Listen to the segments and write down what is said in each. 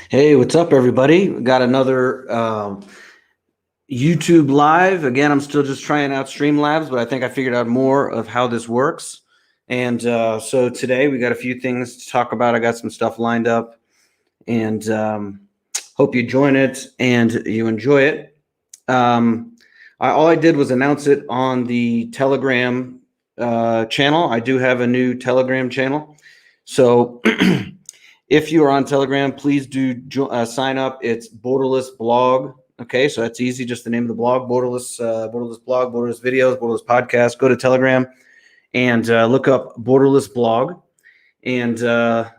Hey, what's up, everybody? We got another YouTube live. Again, I'm still just trying out Streamlabs, but I think I figured out more of how this works. And so today we got a few things to talk about. I got some stuff lined up, and hope you join it and you enjoy it. All I did was announce it on the Telegram channel. I do have a new Telegram channel. So if you are on Telegram, please do sign up. It's Borderless Blog. Okay, so that's easy. Just the name of the blog, Borderless Blog, Borderless Videos, Borderless Podcast. Go to Telegram and look up Borderless Blog. And let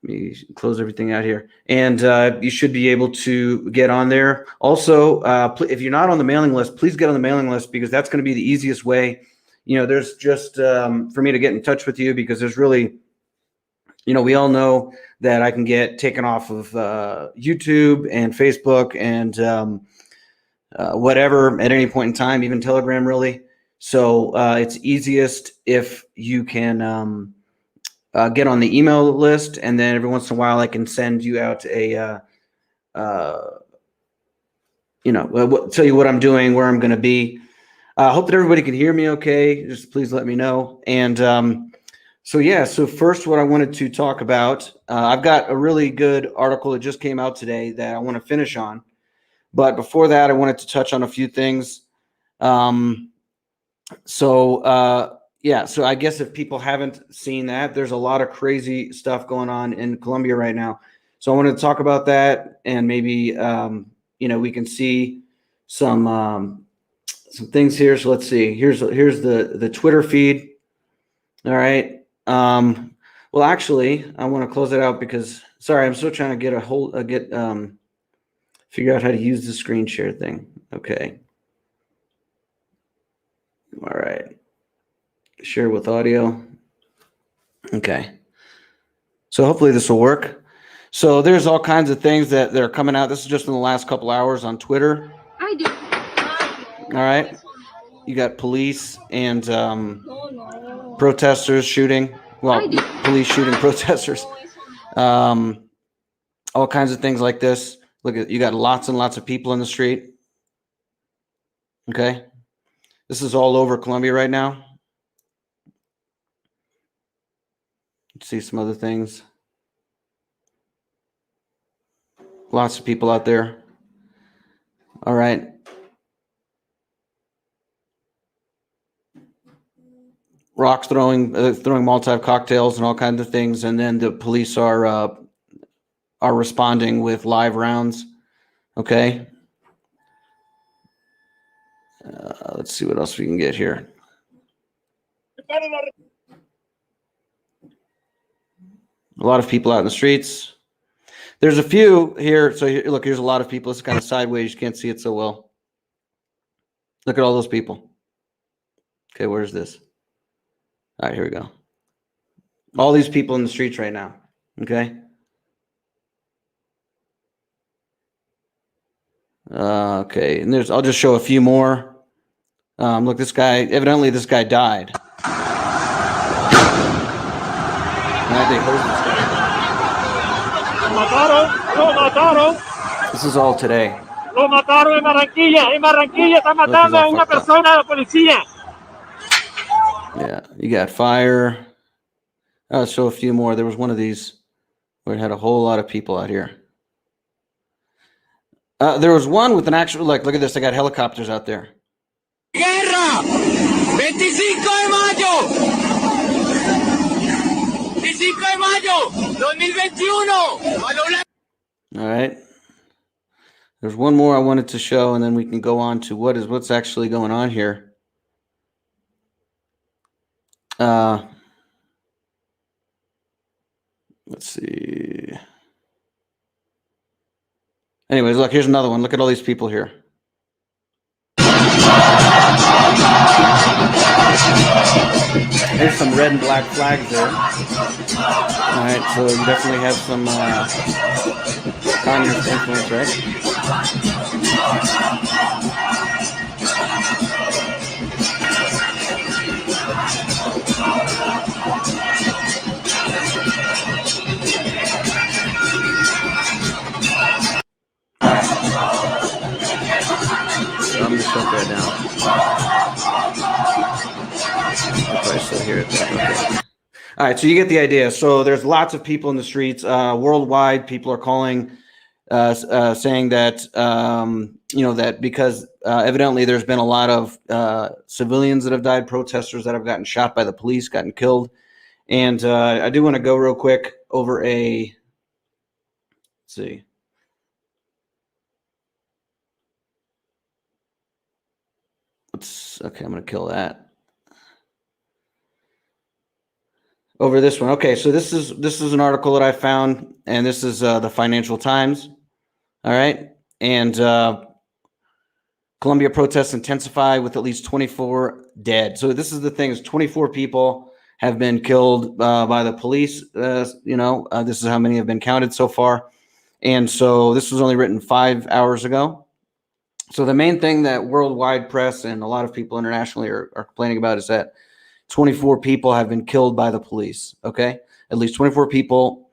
me close everything out here. And you should be able to get on there. Also, if you're not on the mailing list, please get on the mailing list, because that's going to be the easiest way. You know, there's just for me to get in touch with you, because there's really, you know, we all know that I can get taken off of YouTube and Facebook and whatever at any point in time, even Telegram, really. So it's easiest if you can get on the email list, and then every once in a while I can send you out a, tell you what I'm doing, where I'm going to be. I hope that everybody can hear me okay. Just please let me know. And so first, what I wanted to talk about, I've got a really good article that just came out today that I want to finish on. But before that, I wanted to touch on a few things. So I guess if people haven't seen that, there's a lot of crazy stuff going on in Colombia right now. So I wanted to talk about that, and maybe, we can see some things here. So let's see. Here's the Twitter feed. All right. Well, actually, I want to close it out because, sorry, I'm still trying to figure out how to use the screen share thing. Okay. All right. Share with audio. Okay. So hopefully this will work. So there's all kinds of things that are coming out. This is just in the last couple hours on Twitter. I do. All right. You got police and protesters shooting. Well, police shooting protesters. All kinds of things like this. Look at, you got lots and lots of people in the street. Okay. This is all over Colombia right now. Let's see some other things. Lots of people out there. All right. Rocks throwing Molotov cocktails and all kinds of things, and then the police are responding with live rounds. Okay. Let's see what else we can get here. A lot of people out in the streets. There's a few here. So here, look, here's a lot of people. It's kind of sideways. You can't see it so well. Look at all those people. Okay, where's this? All right, here we go. All these people in the streets right now. Okay. Okay, and I'll just show a few more. Look, evidently this guy died. They hosed this guy. This is all today. Lo mataron en Barranquilla. En Barranquilla están matando a una persona de la policía. Yeah, you got fire. I'll show a few more. There was one of these where it had a whole lot of people out here. There was one with an actual, look at this. They got helicopters out there. Guerra! 25 de mayo! 25 de mayo! 2021! All right. There's one more I wanted to show, and then we can go on to what's actually going on here. Let's see. Anyways, look, here's another one. Look at all these people here. There's some red and black flags there. All right, so you definitely have some communist influence, right? So here it's okay. All right, so you get the idea. So there's lots of people in the streets worldwide. People are calling, saying that that because evidently there's been a lot of civilians that have died, protesters that have gotten shot by the police, gotten killed. And I do want to go real quick over let's see. Okay, I'm going to kill that. Over this one. Okay, so this is an article that I found, and this is the Financial Times. All right, and Colombia protests intensify with at least 24 dead. So this is the thing: is 24 people have been killed by the police. This is how many have been counted so far, and so this was only written 5 hours ago. So the main thing that worldwide press and a lot of people internationally are complaining about is that 24 people have been killed by the police, okay? At least 24 people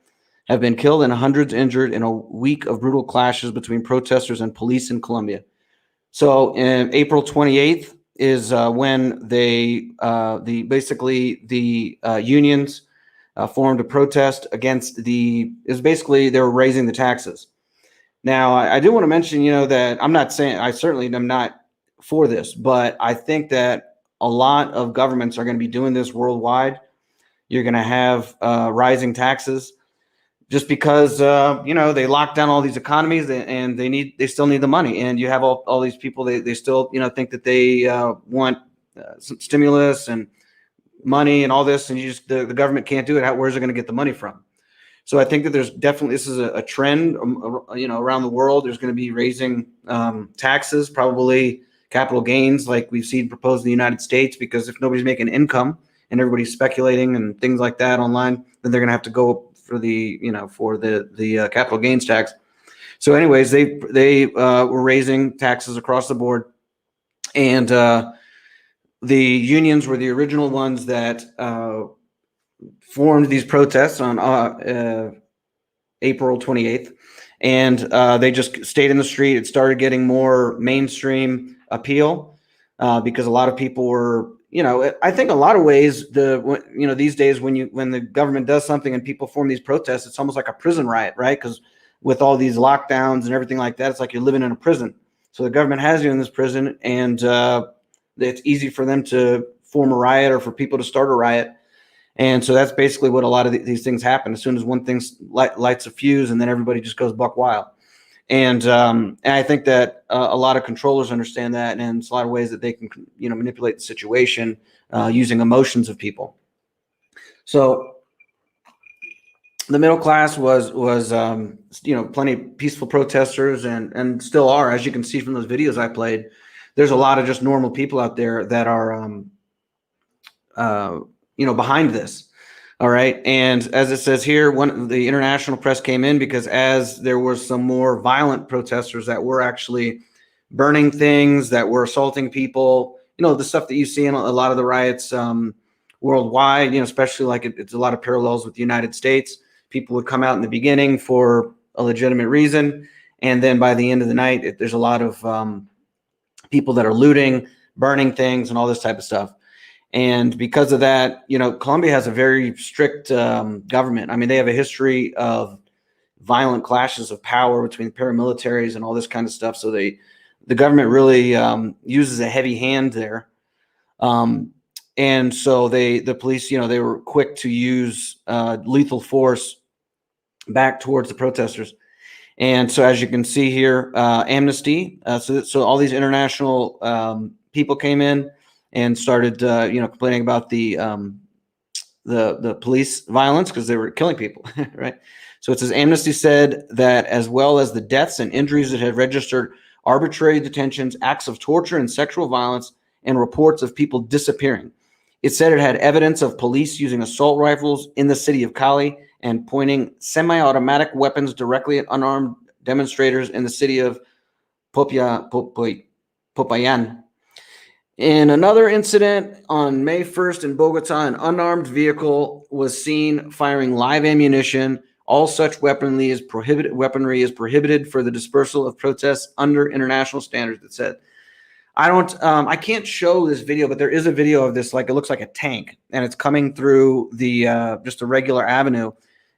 have been killed and hundreds injured in a week of brutal clashes between protesters and police in Colombia. So in April 28th is when they, the unions formed a protest against they were raising the taxes. Now, I do want to mention, that I'm not saying, I certainly am not for this, but I think that a lot of governments are going to be doing this worldwide. You're going to have rising taxes just because, they lock down all these economies and they still need the money. And you have all these people, they still, think that they want some stimulus and money and all this. And the government can't do it. Where's it going to get the money from? So I think that there's definitely, this is a trend, around the world. There's going to be raising taxes, probably capital gains like we've seen proposed in the United States, because if nobody's making income and everybody's speculating and things like that online, then they're going to have to go for the capital gains tax. So anyways, they were raising taxes across the board. And the unions were the original ones that formed these protests on April 28th. And they just stayed in the street. It started getting more mainstream appeal because a lot of people were, I think a lot of ways these days when the government does something and people form these protests, it's almost like a prison riot, right? Because with all these lockdowns and everything like that, it's like you're living in a prison. So the government has you in this prison, and it's easy for them to form a riot or for people to start a riot. And so that's basically what a lot of these things happen. As soon as one thing lights a fuse, and then everybody just goes buck wild. And I think that a lot of controllers understand that, and it's a lot of ways that they can, manipulate the situation using emotions of people. So the middle class was plenty of peaceful protesters, and still are, as you can see from those videos I played. There's a lot of just normal people out there that are behind this. All right. And as it says here, the international press came in because as there were some more violent protesters that were actually burning things, that were assaulting people, the stuff that you see in a lot of the riots worldwide, especially like it's a lot of parallels with the United States. People would come out in the beginning for a legitimate reason. And then by the end of the night, there's a lot of people that are looting, burning things and all this type of stuff. And because of that, Colombia has a very strict government. I mean, they have a history of violent clashes of power between paramilitaries and all this kind of stuff. So the government really uses a heavy hand there. And so the police, they were quick to use lethal force back towards the protesters. And so as you can see here, Amnesty. So all these international people came in and started, complaining about the police violence because they were killing people, right? So it says Amnesty said that as well as the deaths and injuries that had registered arbitrary detentions, acts of torture and sexual violence, and reports of people disappearing. It said it had evidence of police using assault rifles in the city of Cali and pointing semi-automatic weapons directly at unarmed demonstrators in the city of Popayan. In another incident on May 1st in Bogota, an unarmed vehicle was seen firing live ammunition. All such weaponry is prohibited for the dispersal of protests under international standards, it said. I can't show this video, but there is a video of this, like, it looks like a tank, and it's coming through the just a regular avenue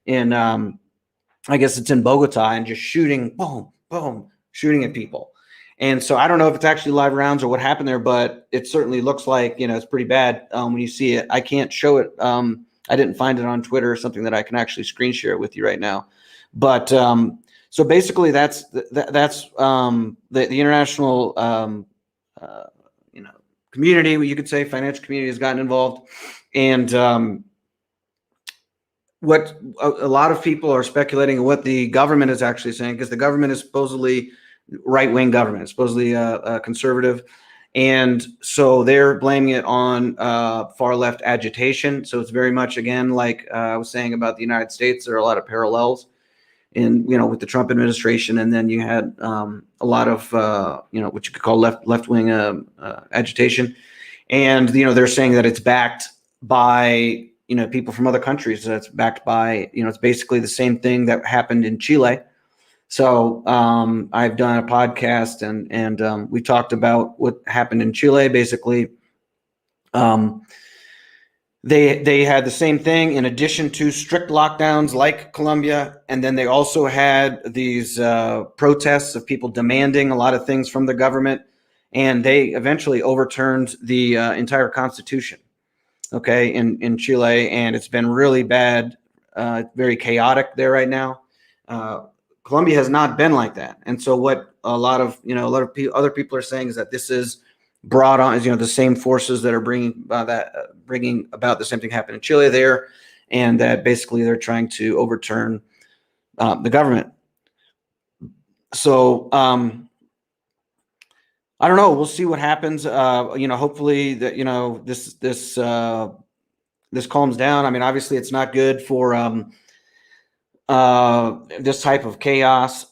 in, I guess it's in Bogota, and just shooting, boom, boom, shooting at people. And so I don't know if it's actually live rounds or what happened there, but it certainly looks like, it's pretty bad when you see it. I can't show it. I didn't find it on Twitter or something that I can actually screen share it with you right now. But so basically that's the international community, you could say, financial community has gotten involved. And what a lot of people are speculating, what the government is actually saying, because the government is supposedly right-wing government, supposedly conservative. And so they're blaming it on far-left agitation. So it's very much, again, like I was saying about the United States, there are a lot of parallels in, with the Trump administration. And then you had a lot of, what you could call left-wing agitation. And, they're saying that it's backed by, people from other countries. That's backed by, it's basically the same thing that happened in Chile. So I've done a podcast and we talked about what happened in Chile. Basically, they had the same thing in addition to strict lockdowns like Colombia. And then they also had these protests of people demanding a lot of things from the government. And they eventually overturned the entire constitution, okay, in Chile. And it's been really bad, very chaotic there right now. Colombia has not been like that. And so what a lot of other people are saying is that this is brought on, the same forces that are bringing about the same thing happened in Chile there, and that basically they're trying to overturn the government. So I don't know. We'll see what happens. Hopefully that this calms down. I mean, obviously it's not good for this type of chaos.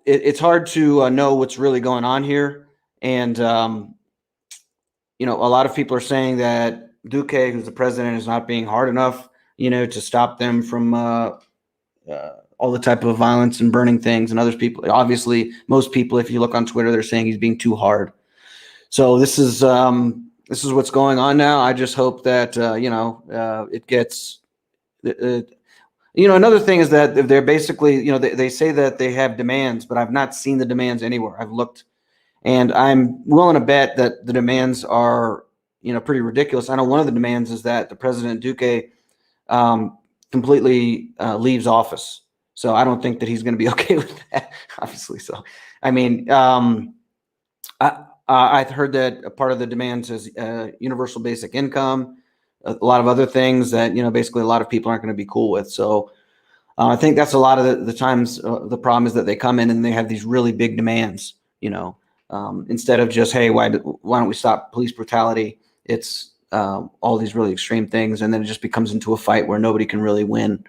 It's hard to know what's really going on here. And, a lot of people are saying that Duque, who's the president, is not being hard enough, to stop them from all the type of violence and burning things. And other people, obviously, most people, if you look on Twitter, they're saying he's being too hard. So this is what's going on now. I just hope that, it gets, another thing is that they're basically, they say that they have demands, but I've not seen the demands anywhere. I've looked, and I'm willing to bet that the demands are, pretty ridiculous. I know one of the demands is that the President Duque completely leaves office. So I don't think that he's going to be okay with that, obviously. So, I mean, I've heard that a part of the demands is universal basic income, a lot of other things that, basically a lot of people aren't going to be cool with. So I think that's a lot of the times the problem is that they come in and they have these really big demands, instead of just, hey, why don't we stop police brutality? It's all these really extreme things. And then it just becomes into a fight where nobody can really win.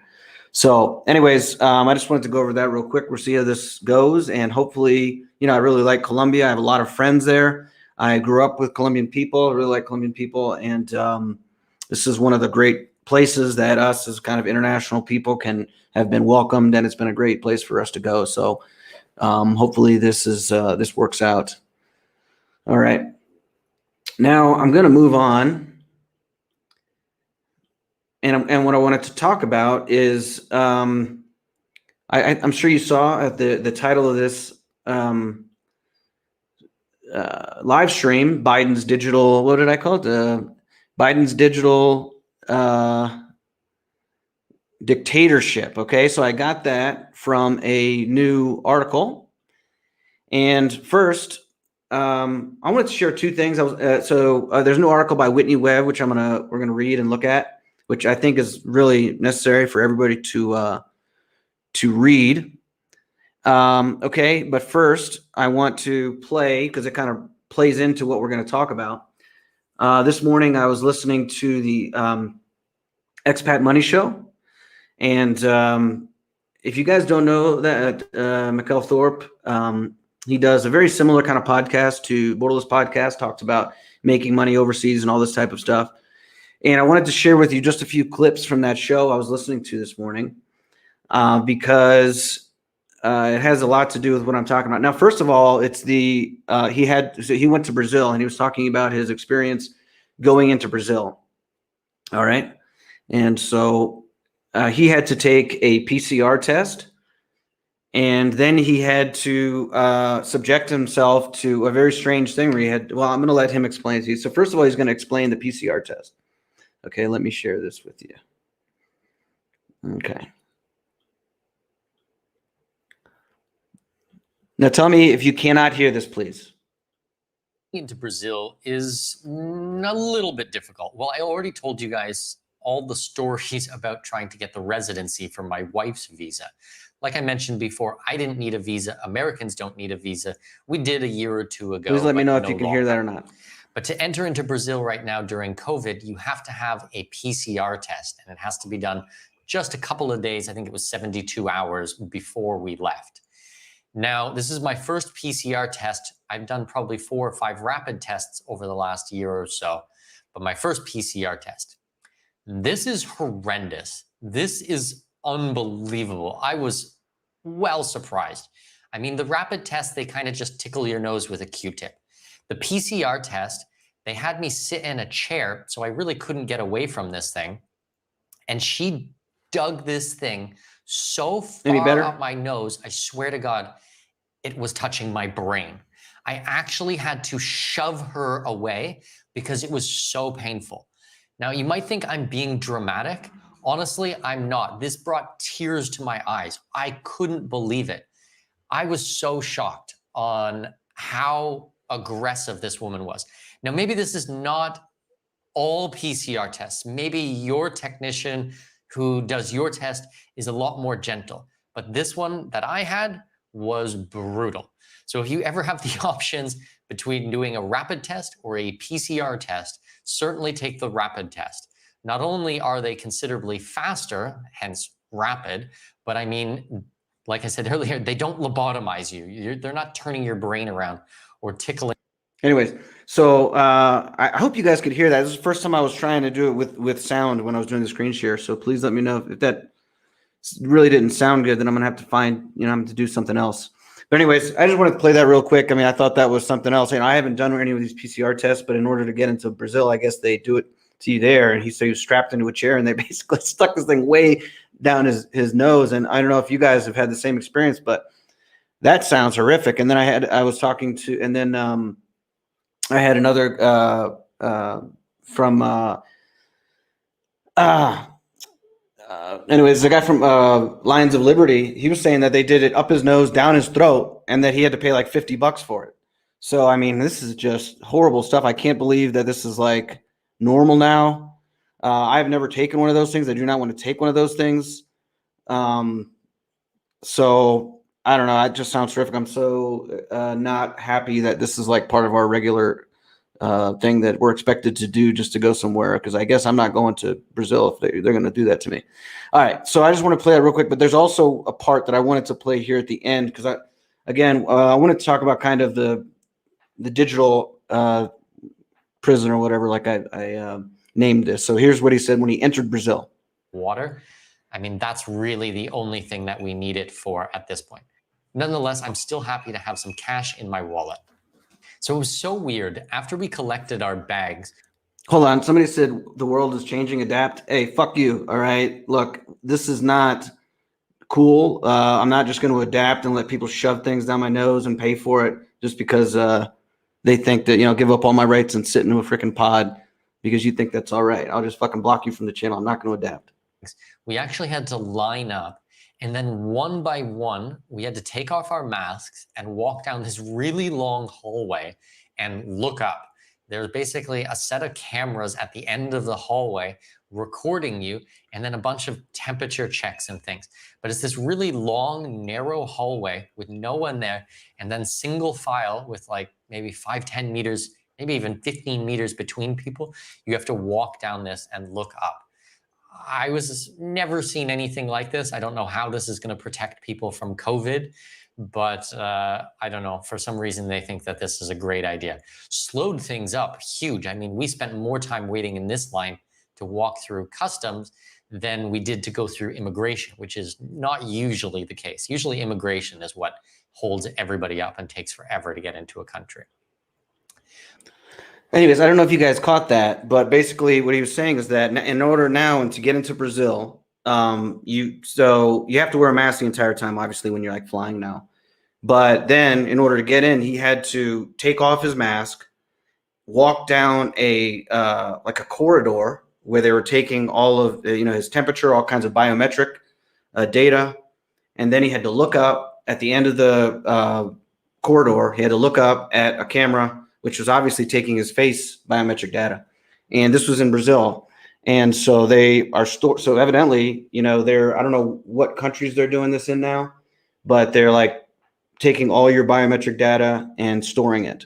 So anyways, I just wanted to go over that real quick. We'll see how this goes. And hopefully, I really like Colombia. I have a lot of friends there. I grew up with Colombian people. I really like Colombian people. And this is one of the great places that us as kind of international people have been welcomed. And it's been a great place for us to go. So hopefully this works out. All right. Now I'm going to move on. And what I wanted to talk about is, I'm sure you saw at the title of this live stream, Biden's digital, what did I call it? Biden's digital dictatorship. Okay, so I got that from a new article. And first, I wanted to share two things. There's a new article by Whitney Webb, which we're gonna read and look at, which I think is really necessary for everybody to read. Okay, but first I want to play, because it kind of plays into what we're going to talk about. This morning I was listening to the Expat Money Show, and if you guys don't know that, Mikkel Thorpe, he does a very similar kind of podcast to Borderless Podcast, talks about making money overseas and all this type of stuff. And I wanted to share with you just a few clips from that show I was listening to this morning, because it has a lot to do with what I'm talking about. Now, first of all, it's the he went to Brazil and he was talking about his experience going into Brazil. All right, and so he had to take a PCR test, and then he had to subject himself to a very strange thing where he had. Well, I'm going to let him explain to you. So first of all, he's going to explain the PCR test. Okay, let me share this with you. Okay. Now tell me if you cannot hear this, please. Into Brazil is a little bit difficult. Well, I already told you guys all the stories about trying to get the residency for my wife's visa. Like I mentioned before, I didn't need a visa. Americans don't need a visa. We did a year or two ago. Please let me know if you can hear that or not. But to enter into Brazil right now during COVID, you have to have a PCR test, and it has to be done just a couple of days. I think it was 72 hours before we left. Now, this is my first PCR test. I've done probably 4 or 5 rapid tests over the last year or so, but my first PCR test. This is horrendous. This is unbelievable. I was well surprised. I mean, the rapid test, they kind of just tickle your nose with a Q-tip. The PCR test, they had me sit in a chair, so I really couldn't get away from this thing. And she dug this thing so far up my nose, I swear to God, it was touching my brain. I actually had to shove her away because it was so painful. Now, you might think I'm being dramatic. Honestly, I'm not. This brought tears to my eyes. I couldn't believe it. I was so shocked on how aggressive this woman was. Now, maybe this is not all PCR tests. Maybe your technician who does your test is a lot more gentle. But this one that I had was brutal. So if you ever have the options between doing a rapid test or a PCR test, certainly take the rapid test. Not only are they considerably faster, hence rapid, but I mean, like I said earlier, they don't lobotomize you. They're not turning your brain around or tickling. Anyways, so I hope you guys could hear that. This is the first time I was trying to do it with sound when I was doing the screen share. So please let me know if that really didn't sound good. Then I'm gonna have to find, I'm gonna have to do something else. But anyways, I just wanted to play that real quick. I mean, I thought that was something else. I haven't done any of these PCR tests, but in order to get into Brazil, I guess they do it to you there. And he said he was strapped into a chair, and they basically stuck this thing way down his nose. And I don't know if you guys have had the same experience, but that sounds horrific. And then I was talking to, and then I had another from anyways, the guy from Lions of Liberty, he was saying that they did it up his nose, down his throat, and that he had to pay like $50 for it. So I mean, this is just horrible stuff. I can't believe that this is like normal now. I've never taken one of those things. I do not want to take one of those things. So I don't know. It just sounds terrific. I'm so not happy that this is like part of our regular thing that we're expected to do just to go somewhere, because I guess I'm not going to Brazil if they're going to do that to me. All right. So I just want to play that real quick, but there's also a part that I wanted to play here at the end because I wanted to talk about kind of the digital prison or whatever, like I named this. So here's what he said when he entered Brazil. Water. I mean, that's really the only thing that we need it for at this point. Nonetheless, I'm still happy to have some cash in my wallet. So it was so weird. After we collected our bags. Hold on. Somebody said the world is changing, adapt. Hey, fuck you. All right. Look, this is not cool. I'm not just going to adapt and let people shove things down my nose and pay for it just because they think that, give up all my rights and sit into a freaking pod because you think that's all right. I'll just fucking block you from the channel. I'm not going to adapt. We actually had to line up, and then one by one, we had to take off our masks and walk down this really long hallway and look up. There's basically a set of cameras at the end of the hallway recording you, and then a bunch of temperature checks and things. But it's this really long, narrow hallway with no one there, and then single file with like maybe 5-10 meters, maybe even 15 meters between people. You have to walk down this and look up. I was never seen anything like this. I don't know how this is going to protect people from COVID, but I don't know. For some reason, they think that this is a great idea. Slowed things up huge. I mean, we spent more time waiting in this line to walk through customs than we did to go through immigration, which is not usually the case. Usually immigration is what holds everybody up and takes forever to get into a country. Anyways, I don't know if you guys caught that, but basically what he was saying is that in order now and to get into Brazil, you have to wear a mask the entire time, obviously, when you're like flying now. But then in order to get in, he had to take off his mask, walk down a corridor where they were taking all of his temperature, all kinds of biometric data, and then he had to look up at the end of the corridor. He had to look up at a camera, which was obviously taking his face biometric data. And this was in Brazil. And so they are so evidently, they're, I don't know what countries they're doing this in now, but they're like taking all your biometric data and storing it.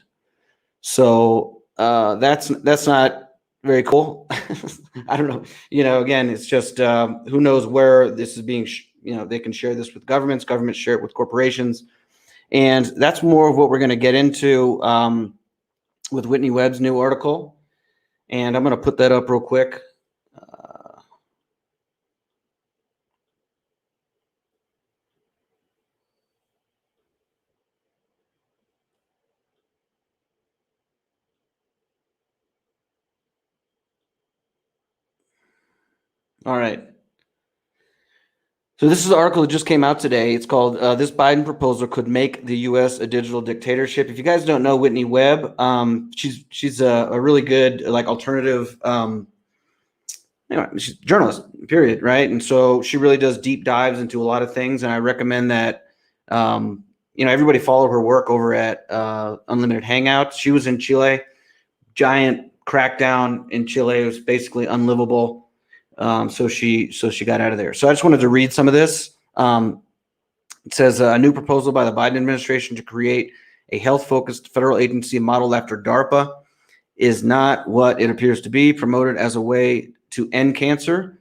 So that's not very cool. I don't know. Again, it's just who knows where this is being, they can share this with governments share it with corporations. And that's more of what we're going to get into with Whitney Webb's new article. And I'm going to put that up real quick. All right. So this is an article that just came out today. It's called "This Biden Proposal Could Make the U.S. a Digital Dictatorship." If you guys don't know Whitney Webb, she's a really good alternative. She's a journalist, period, right? And so she really does deep dives into a lot of things, and I recommend that everybody follow her work over at Unlimited Hangouts. She was in Chile, giant crackdown in Chile. It was basically unlivable. So she got out of there. So I just wanted to read some of this. It says a new proposal by the Biden administration to create a health-focused federal agency modeled after DARPA is not what it appears to be, promoted as a way to end cancer.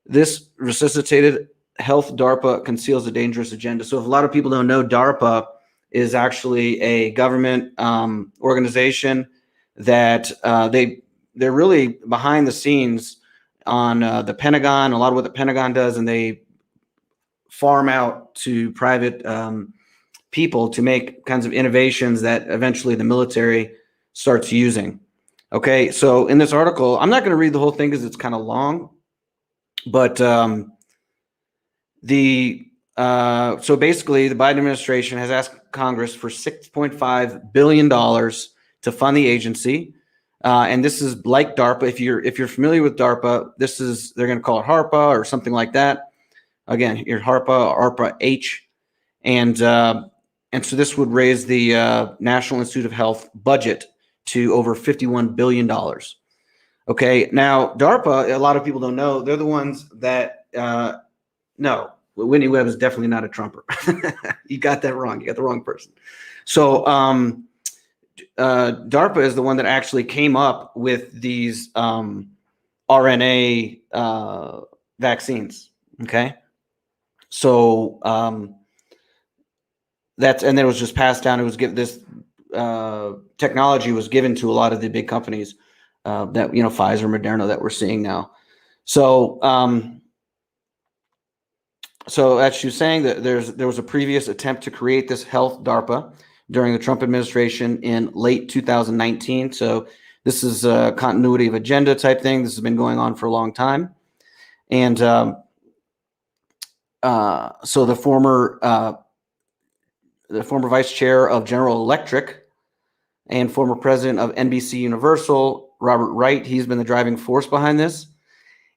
This resuscitated health DARPA conceals a dangerous agenda. So if a lot of people don't know, DARPA is actually a government organization that they're really behind the scenes on the Pentagon, a lot of what the Pentagon does, and they farm out to private people to make kinds of innovations that eventually the military starts using. Okay, so in this article, I'm not going to read the whole thing because it's kind of long, but so basically the Biden administration has asked Congress for $6.5 billion to fund the agency. And this is like DARPA. If you're familiar with DARPA, they're going to call it HARPA or something like that. Again, your HARPA, ARPA-H, and so this would raise the National Institute of Health budget to over $51 billion. Okay, now DARPA, a lot of people don't know, they're the ones that no, Whitney Webb is definitely not a Trumper. You got that wrong. You got the wrong person. So DARPA is the one that actually came up with these RNA vaccines. Okay, so and then it was just passed down. It was this technology was given to a lot of the big companies that Pfizer, Moderna, that we're seeing now. So as she was saying, that there was a previous attempt to create this health DARPA during the Trump administration in late 2019. So this is a continuity of agenda type thing. This has been going on for a long time. And so the former vice chair of General Electric and former president of NBC Universal, Robert Wright, he's been the driving force behind this.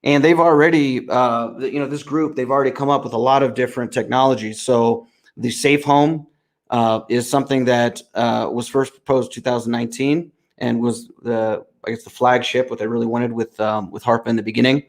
And they've already, this group, they've already come up with a lot of different technologies. So the safe home is something that was first proposed 2019 and was the flagship, what they really wanted with HARPA in the beginning.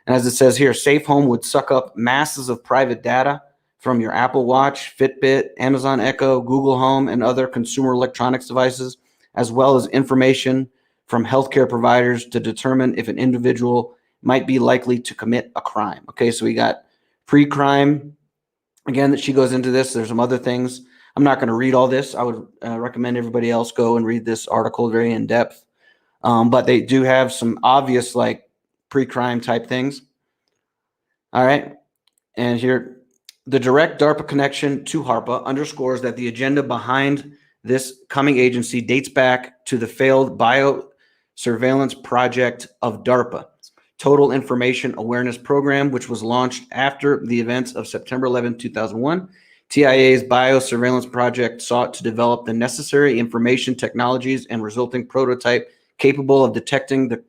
And as it says here, safe home would suck up masses of private data from your Apple Watch, Fitbit, Amazon Echo, Google Home, and other consumer electronics devices, as well as information from healthcare providers to determine if an individual might be likely to commit a crime. Okay, so we got pre-crime. Again, that she goes into this. There's some other things. I'm not going to read all this. I would recommend everybody else go and read this article very in depth. But they do have some obvious pre-crime type things. All right. And here, the direct DARPA connection to HARPA underscores that the agenda behind this coming agency dates back to the failed biosurveillance project of DARPA, Total Information Awareness Program, which was launched after the events of September 11, 2001. TIA's biosurveillance project sought to develop the necessary information technologies and resulting prototype capable of detecting the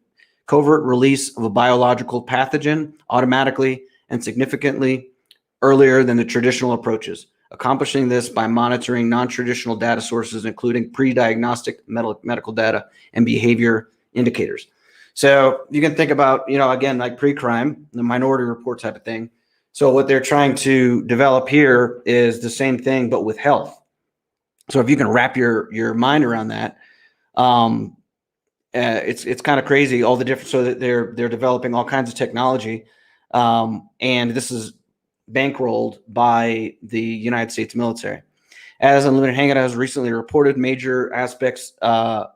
covert release of a biological pathogen automatically and significantly earlier than the traditional approaches, accomplishing this by monitoring non-traditional data sources, including pre-diagnostic medical data and behavior indicators. So you can think about, again, like pre-crime, the Minority Report type of thing. So what they're trying to develop here is the same thing, but with health. So if you can wrap your mind around that, it's kind of crazy, all the different, so that they're developing all kinds of technology. And this is bankrolled by the United States military. As Unlimited Hangout has recently reported, major aspects of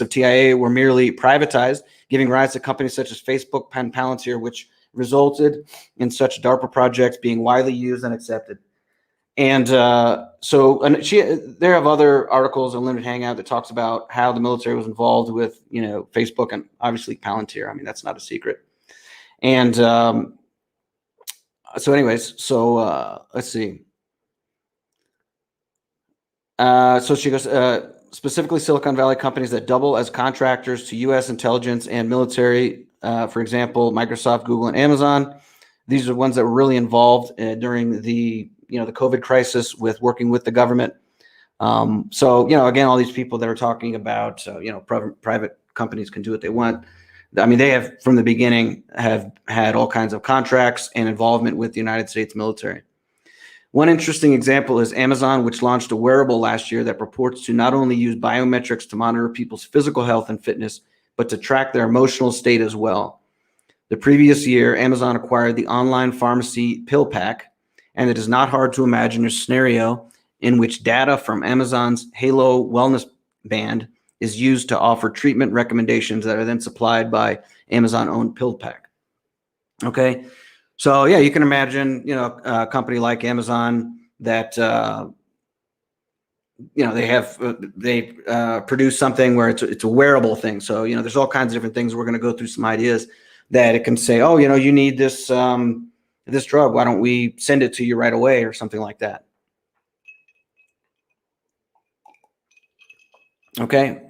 TIA were merely privatized, giving rise to companies such as Facebook and Palantir, which resulted in such DARPA projects being widely used and accepted. And there have other articles on Unlimited Hangout that talks about how the military was involved with, Facebook and obviously Palantir. I mean, that's not a secret. And let's see. So she goes, specifically Silicon Valley companies that double as contractors to U.S. intelligence and military, for example, Microsoft, Google, and Amazon. These are ones that were really involved during the COVID crisis with working with the government. Again, all these people that are talking about, private companies can do what they want. I mean, they have from the beginning have had all kinds of contracts and involvement with the United States military. One interesting example is Amazon, which launched a wearable last year that purports to not only use biometrics to monitor people's physical health and fitness, but to track their emotional state as well. The previous year, Amazon acquired the online pharmacy PillPack, and it is not hard to imagine a scenario in which data from Amazon's Halo Wellness Band is used to offer treatment recommendations that are then supplied by Amazon-owned PillPack. Okay, so yeah, you can imagine, a company like Amazon that they produce something where it's a wearable thing. So there's all kinds of different things. We're going to go through some ideas that it can say, oh, you need this this drug. Why don't we send it to you right away or something like that? Okay.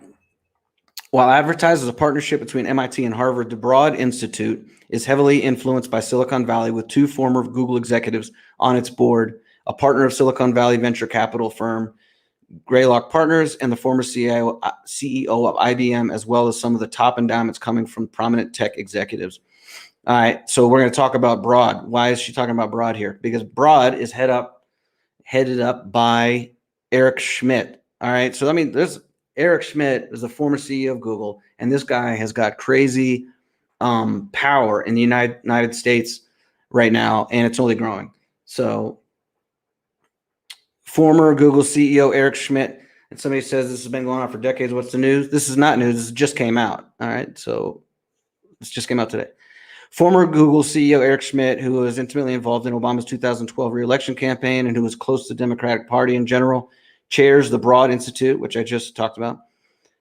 While advertised as a partnership between MIT and Harvard, the Broad Institute is heavily influenced by Silicon Valley, with two former Google executives on its board, a partner of Silicon Valley venture capital firm Greylock Partners, and the former CEO of IBM, as well as some of the top endowments coming from prominent tech executives. All right, so we're going to talk about Broad. Why is she talking about Broad here? Because Broad is headed up by Eric Schmidt. All right, so Eric Schmidt is the former CEO of Google, and this guy has got crazy power in the United States right now, and it's only growing. So former Google CEO Eric Schmidt, and somebody says this has been going on for decades. What's the news? This is not news. This just came out. All right, so this just came out today. Former Google CEO Eric Schmidt, who was intimately involved in Obama's 2012 re-election campaign and who was close to the Democratic Party in general, chairs the Broad Institute, which I just talked about.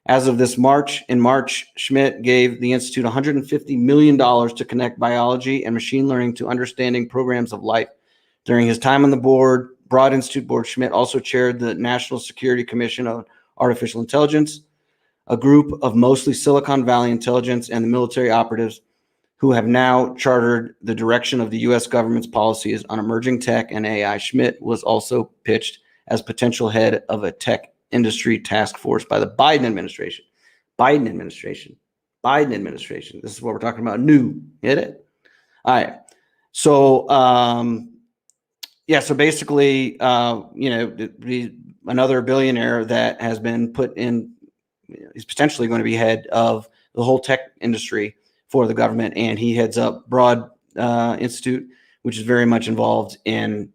As of in March, Schmidt gave the Institute $150 million to connect biology and machine learning to understanding programs of life. During his time on the Broad Institute board, Schmidt also chaired the National Security Commission on Artificial Intelligence, a group of mostly Silicon Valley intelligence and the military operatives who have now chartered the direction of the U.S. government's policies on emerging tech and AI. Schmidt was also pitched as potential head of a tech industry task force by the Biden administration. Biden administration. This is what we're talking about. New. Get it? All right. So, so basically, another billionaire that has been put in, is potentially going to be head of the whole tech industry for the government, and he heads up Broad Institute, which is very much involved in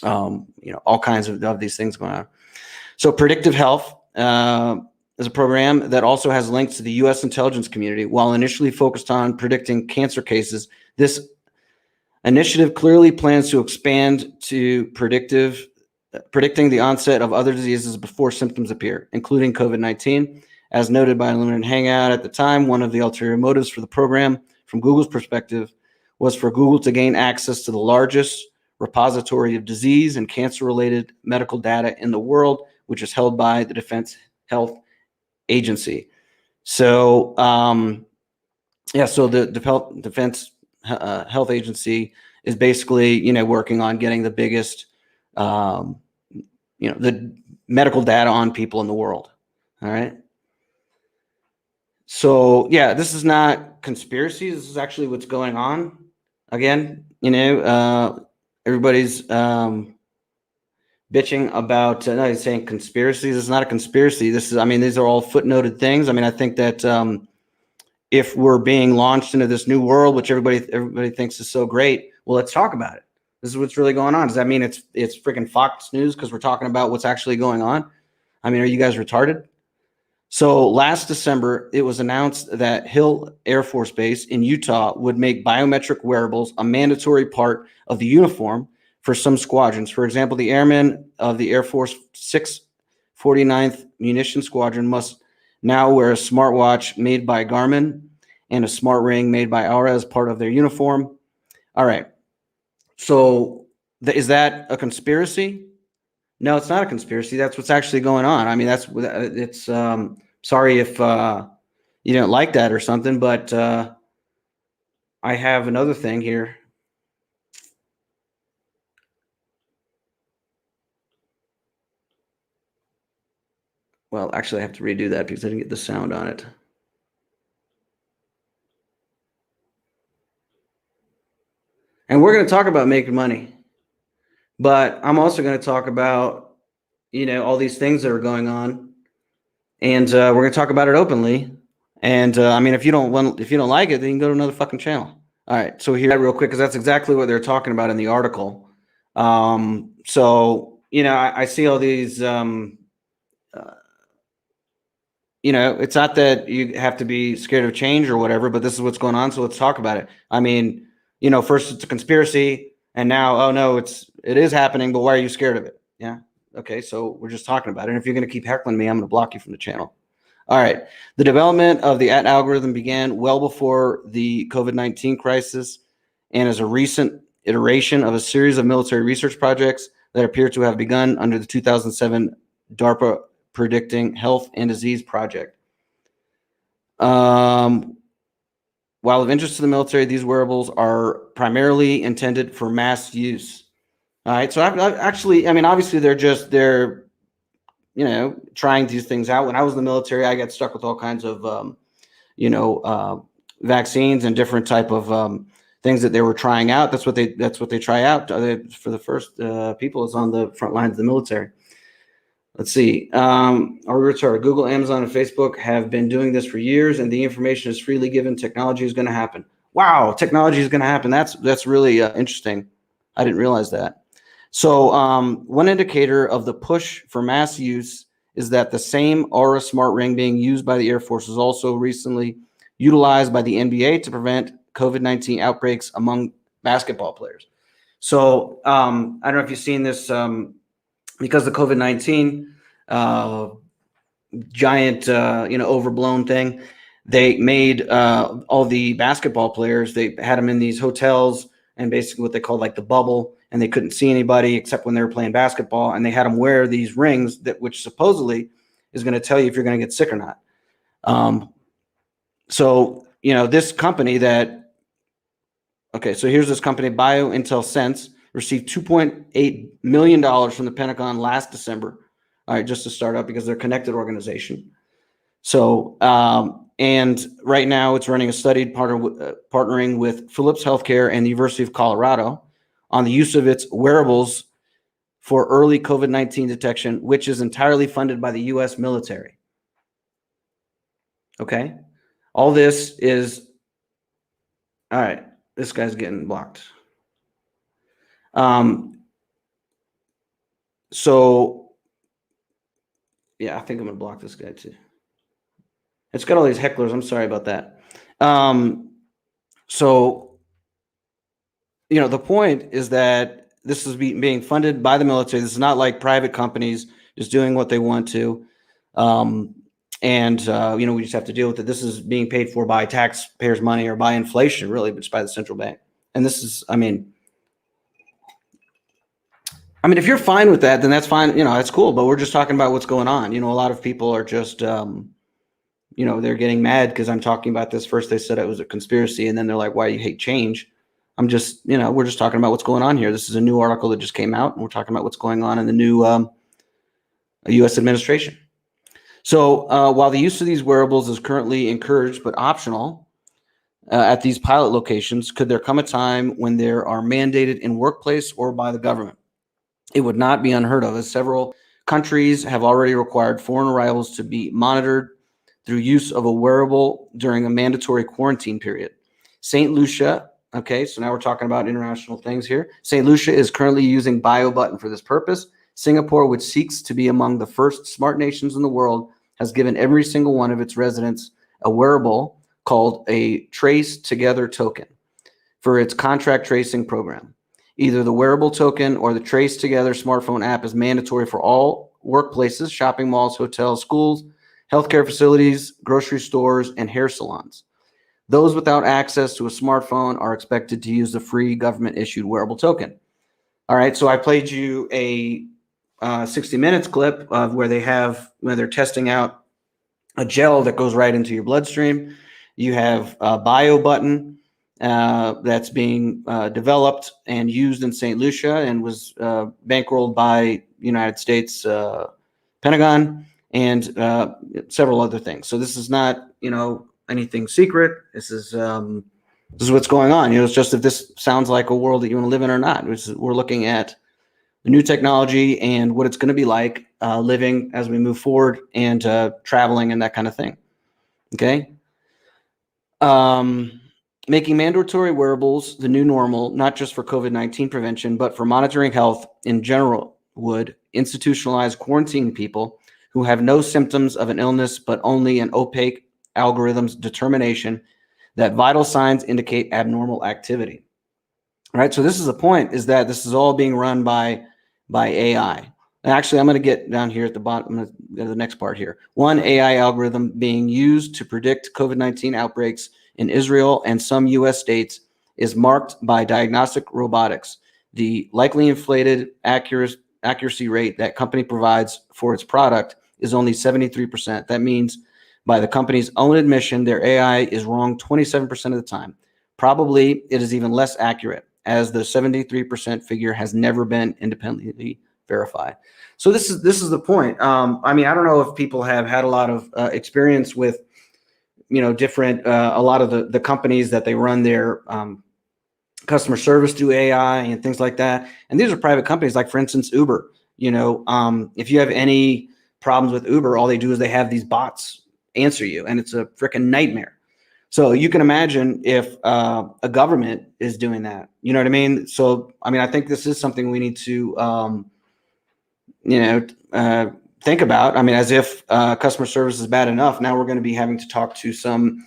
all kinds of these things going on. So predictive health, is a program that also has links to the U.S. intelligence community. While initially focused on predicting cancer cases, this initiative clearly plans to expand to predicting the onset of other diseases before symptoms appear, including COVID-19. As noted by Illuminated Hangout at the time, one of the ulterior motives for the program, from Google's perspective, was for Google to gain access to the largest repository of disease and cancer-related medical data in the world, which is held by the Defense Health Agency. So, so the Defense Health Agency is basically, working on getting the biggest, the medical data on people in the world. All right. So, yeah, this is not conspiracy. This is actually what's going on. Again, everybody's bitching about, no, he's saying conspiracies. It's not a conspiracy. These are all footnoted things. I think that if we're being launched into this new world, which everybody thinks is so great, well, let's talk about it. This is what's really going on. Does that mean it's freaking Fox News because we're talking about what's actually going on? Are you guys retarded? So last December, it was announced that Hill Air Force Base in Utah would make biometric wearables a mandatory part of the uniform for some squadrons. For example, the airmen of the Air Force 649th Munition Squadron must now wear a smartwatch made by Garmin and a smart ring made by Aura as part of their uniform. All right. So is that a conspiracy? No, it's not a conspiracy. That's what's actually going on. Sorry if you don't like that or something, but I have another thing here. Well, actually, I have to redo that because I didn't get the sound on it. And we're going to talk about making money. But I'm also going to talk about, all these things that are going on, and we're going to talk about it openly. And if you don't like it, then you can go to another fucking channel. All right, so here real quick because that's exactly what they're talking about in the article. I see all these. It's not that you have to be scared of change or whatever, but this is what's going on. So let's talk about it. First it's a conspiracy. And now, oh no, it is happening, but why are you scared of it? Yeah. Okay. So we're just talking about it. And if you're going to keep heckling me, I'm going to block you from the channel. All right. The development of the algorithm began well before the COVID-19 crisis and is a recent iteration of a series of military research projects that appear to have begun under the 2007 DARPA Predicting Health and Disease Project. While of interest to the military, these wearables are primarily intended for mass use. All right. So I've actually, obviously they're trying these things out. When I was in the military, I got stuck with all kinds of, vaccines and different type of things that they were trying out. That's what they try out for the first people is on the front lines of the military. Let's see. Google, Amazon, and Facebook have been doing this for years, and the information is freely given. Technology is going to happen. Wow, technology is going to happen. That's really interesting. I didn't realize that. So one indicator of the push for mass use is that the same Aura smart ring being used by the Air Force was also recently utilized by the NBA to prevent COVID-19 outbreaks among basketball players. So I don't know if you've seen this. Because the COVID-19 giant, overblown thing, they made all the basketball players, they had them in these hotels and basically what they called like the bubble, and they couldn't see anybody except when they were playing basketball, and they had them wear these rings which supposedly is going to tell you if you're going to get sick or not. This company so here's this company, BioIntelSense, received $2.8 million from the Pentagon last December. All right, just to start up because they're a connected organization. So, and right now it's running a study partnering with Philips Healthcare and the University of Colorado on the use of its wearables for early COVID-19 detection, which is entirely funded by the U.S. military. Okay. All this is, all right, this guy's getting blocked. So yeah, I think I'm gonna block this guy too. It's got all these hecklers. I'm sorry about that. So, the point is that this is being funded by the military. This is not like private companies just doing what they want to. We just have to deal with it. This is being paid for by taxpayers' money or by inflation, really, but just by the central bank. And this is, if you're fine with that, then that's fine. That's cool. But we're just talking about what's going on. A lot of people are just, they're getting mad because I'm talking about this. First, they said it was a conspiracy, and then they're like, "Why you hate change?" I'm just, we're just talking about what's going on here. This is a new article that just came out, and we're talking about what's going on in the new U.S. administration. So while the use of these wearables is currently encouraged but optional at these pilot locations, could there come a time when they are mandated in workplace or by the government? It would not be unheard of, as several countries have already required foreign arrivals to be monitored through use of a wearable during a mandatory quarantine period. St. Lucia, okay, so now we're talking about international things here. St. Lucia is currently using BioButton for this purpose. Singapore, which seeks to be among the first smart nations in the world, has given every single one of its residents a wearable called a Trace Together token for its contract tracing program. Either the wearable token or the Trace Together smartphone app is mandatory for all workplaces, shopping malls, hotels, schools, healthcare facilities, grocery stores, and hair salons. Those without access to a smartphone are expected to use the free government-issued wearable token. All right, so I played you a 60 Minutes clip of where they're testing out a gel that goes right into your bloodstream. You have a BioButton that's being developed and used in St. Lucia and was bankrolled by United States Pentagon and several other things. So this is not, anything secret. This is what's going on. It's just if this sounds like a world that you want to live in or not. We're looking at the new technology and what it's going to be like living as we move forward and traveling and that kind of thing. Okay. Making mandatory wearables the new normal, not just for COVID-19 prevention, but for monitoring health in general, would institutionalize quarantining people who have no symptoms of an illness, but only an opaque algorithm's determination that vital signs indicate abnormal activity. All right. So this is the point, is that this is all being run by AI. And actually, I'm going to get down here at the bottom. I'm going to go to the next part here. One AI algorithm being used to predict COVID-19 outbreaks in Israel and some U.S. states is marked by diagnostic robotics. The likely inflated accuracy rate that company provides for its product is only 73%. That means, by the company's own admission, their AI is wrong 27% of the time. Probably it is even less accurate, as the 73% figure has never been independently verified. So this is the point. I don't know if people have had a lot of experience with, different, a lot of the companies that they run their customer service through AI and things like that. And these are private companies, like, for instance, Uber. If you have any problems with Uber, all they do is they have these bots answer you, and it's a freaking nightmare. So you can imagine if a government is doing that. You know what I mean? So, I think this is something we need to, think about. As if customer service is bad enough, now we're going to be having to talk to some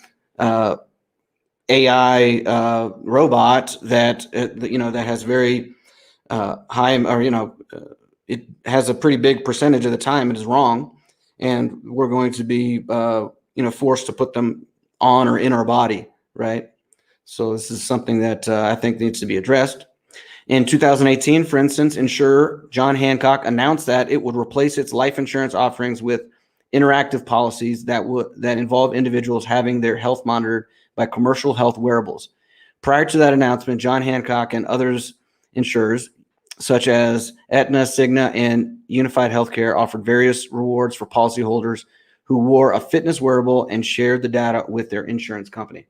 AI robot that that has very high, or it has a pretty big percentage of the time it is wrong, and we're going to be forced to put them on or in our body, right? So this is something that I think needs to be addressed. In 2018, for instance, insurer John Hancock announced that it would replace its life insurance offerings with interactive policies that involve individuals having their health monitored by commercial health wearables. Prior to that announcement, John Hancock and others insurers, such as Aetna, Cigna, and Unified Healthcare, offered various rewards for policyholders who wore a fitness wearable and shared the data with their insurance company.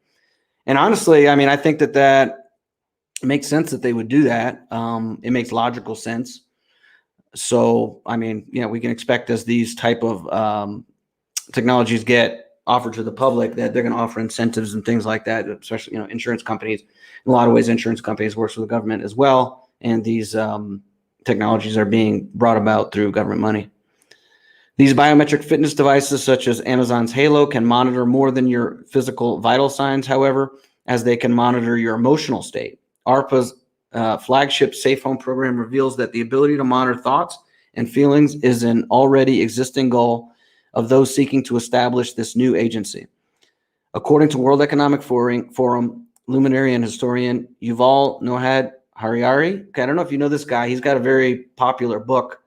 And honestly, I think that makes sense that they would do that. It makes logical sense. So, we can expect, as these type of technologies get offered to the public, that they're going to offer incentives and things like that, especially, insurance companies. In a lot of ways, insurance companies work with the government as well. And these technologies are being brought about through government money. These biometric fitness devices, such as Amazon's Halo, can monitor more than your physical vital signs, however, as they can monitor your emotional state. ARPA's flagship Safe Home program reveals that the ability to monitor thoughts and feelings is an already existing goal of those seeking to establish this new agency. According to World Economic Forum luminary and historian Yuval Noah Harari, okay, I don't know if you know this guy. He's got a very popular book.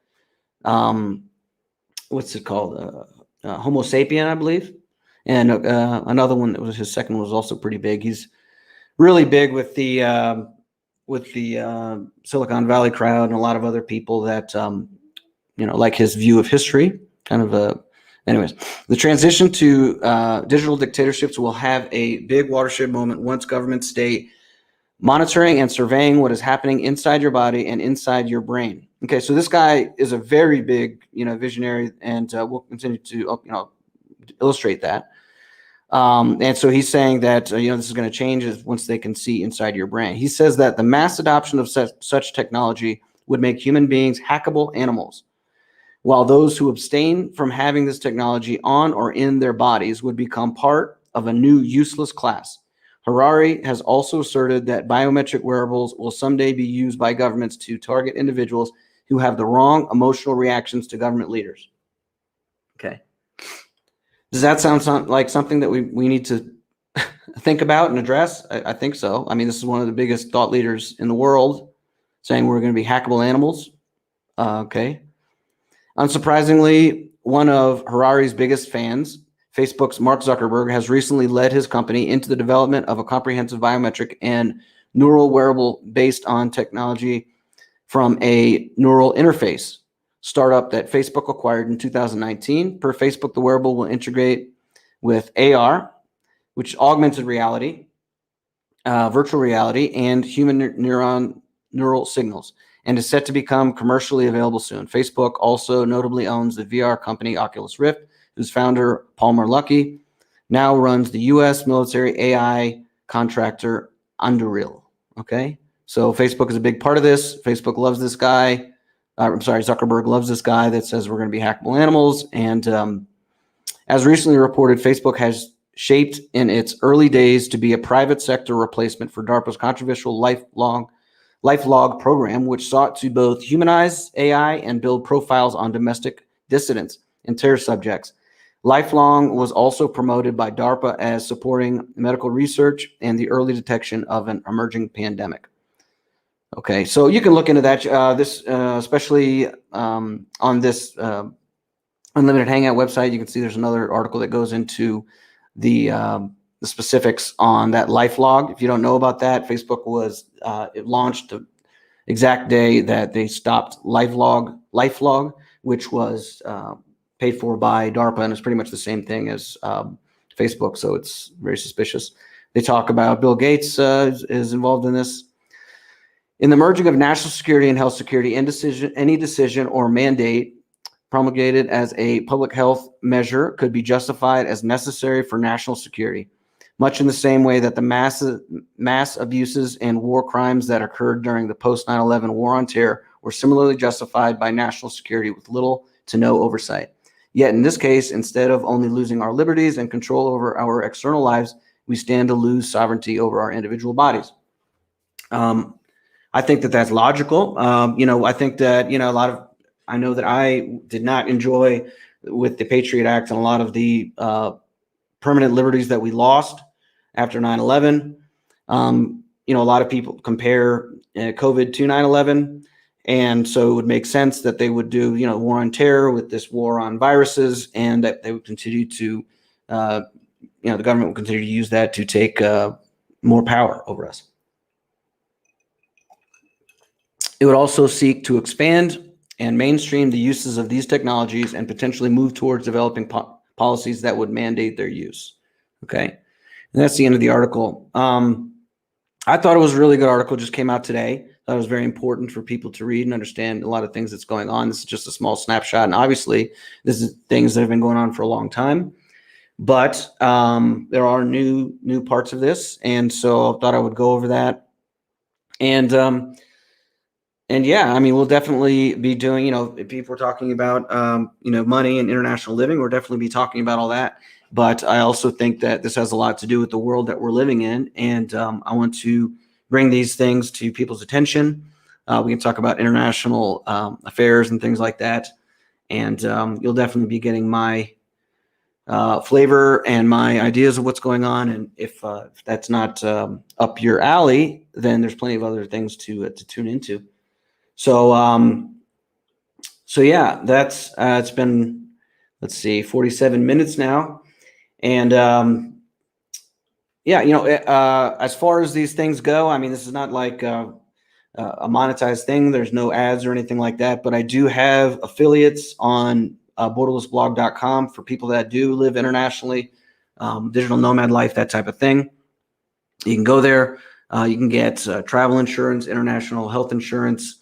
What's it called? Homo sapien, I believe. And another one that was his second one was also pretty big. He's really big with the Silicon Valley crowd and a lot of other people that like his view of history. Anyways, the transition to digital dictatorships will have a big watershed moment once governments stay monitoring and surveying what is happening inside your body and inside your brain. Okay, so this guy is a very big, visionary, and we'll continue to, illustrate that. And so he's saying that, this is going to change once they can see inside your brain. He says that the mass adoption of such technology would make human beings hackable animals, while those who abstain from having this technology on or in their bodies would become part of a new useless class. Harari has also asserted that biometric wearables will someday be used by governments to target individuals who have the wrong emotional reactions to government leaders. Okay. Does that sound like something that we need to think about and address? I think so. I mean, this is one of the biggest thought leaders in the world saying we're going to be hackable animals. Okay. Unsurprisingly, one of Harari's biggest fans, Facebook's Mark Zuckerberg, has recently led his company into the development of a comprehensive biometric and neural wearable based on technology from a neural interface startup that Facebook acquired in 2019. Per Facebook, the wearable will integrate with AR, which is augmented reality, virtual reality, and human neural signals, and is set to become commercially available soon. Facebook also notably owns the VR company Oculus Rift, whose founder, Palmer Luckey, now runs the U.S. military AI contractor Unreal. Okay, so Facebook is a big part of this. Facebook loves this guy. Zuckerberg loves this guy that says we're going to be hackable animals. And as recently reported, Facebook has shaped in its early days to be a private sector replacement for DARPA's controversial LifeLog program, which sought to both humanize AI and build profiles on domestic dissidents and terror subjects. LifeLog was also promoted by DARPA as supporting medical research and the early detection of an emerging pandemic. Okay, so you can look into that. Especially on this Unlimited Hangout website, you can see there's another article that goes into the specifics on that LifeLog. If you don't know about that, Facebook it launched the exact day that they stopped LifeLog, which was paid for by DARPA, and it's pretty much the same thing as Facebook, so it's very suspicious. They talk about Bill Gates is involved in this. In the merging of national security and health security, any decision or mandate promulgated as a public health measure could be justified as necessary for national security, much in the same way that the mass abuses and war crimes that occurred during the post-9/11 war on terror were similarly justified by national security with little to no oversight. Yet in this case, instead of only losing our liberties and control over our external lives, we stand to lose sovereignty over our individual bodies. I think that that's logical. I think that, I know that I did not enjoy with the Patriot Act and a lot of the permanent liberties that we lost after 9/11. A lot of people compare COVID to 9/11. And so it would make sense that they would do, war on terror with this war on viruses, and that they would continue to, the government would continue to use that to take more power over us. It would also seek to expand and mainstream the uses of these technologies and potentially move towards developing policies that would mandate their use. Okay. And that's the end of the article. I thought it was a really good article, just came out today. That was very important for people to read and understand a lot of things that's going on. This is just a small snapshot. And obviously, this is things that have been going on for a long time. But there are new parts of this. And so I thought I would go over that. And And yeah, I mean, we'll definitely be doing, if people are talking about, money and international living, we'll definitely be talking about all that. But I also think that this has a lot to do with the world that we're living in. And I want to bring these things to people's attention. We can talk about international affairs and things like that. And you'll definitely be getting my flavor and my ideas of what's going on. And if that's not up your alley, then there's plenty of other things to tune into. So, so yeah, that's it's been, let's see, 47 minutes now, and yeah, as far as these things go, I mean, this is not like a monetized thing. There's no ads or anything like that, but I do have affiliates on borderlessblog.com for people that do live internationally, digital nomad life, that type of thing. You can go there. You can get travel insurance, international health insurance.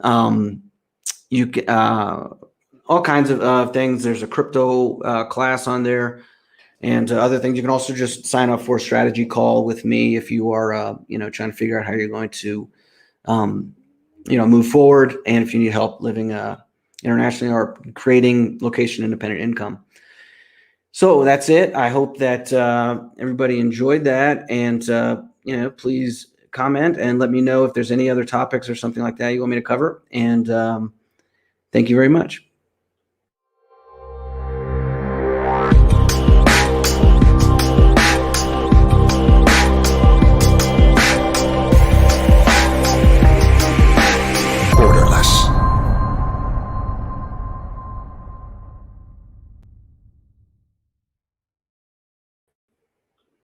You can all kinds of things. There's a crypto class on there, and other things. You can also just sign up for a strategy call with me if you are trying to figure out how you're going to move forward, and if you need help living internationally or creating location independent income. So that's it. I hope that everybody enjoyed that, and please comment and let me know if there's any other topics or something like that you want me to cover. And thank you very much.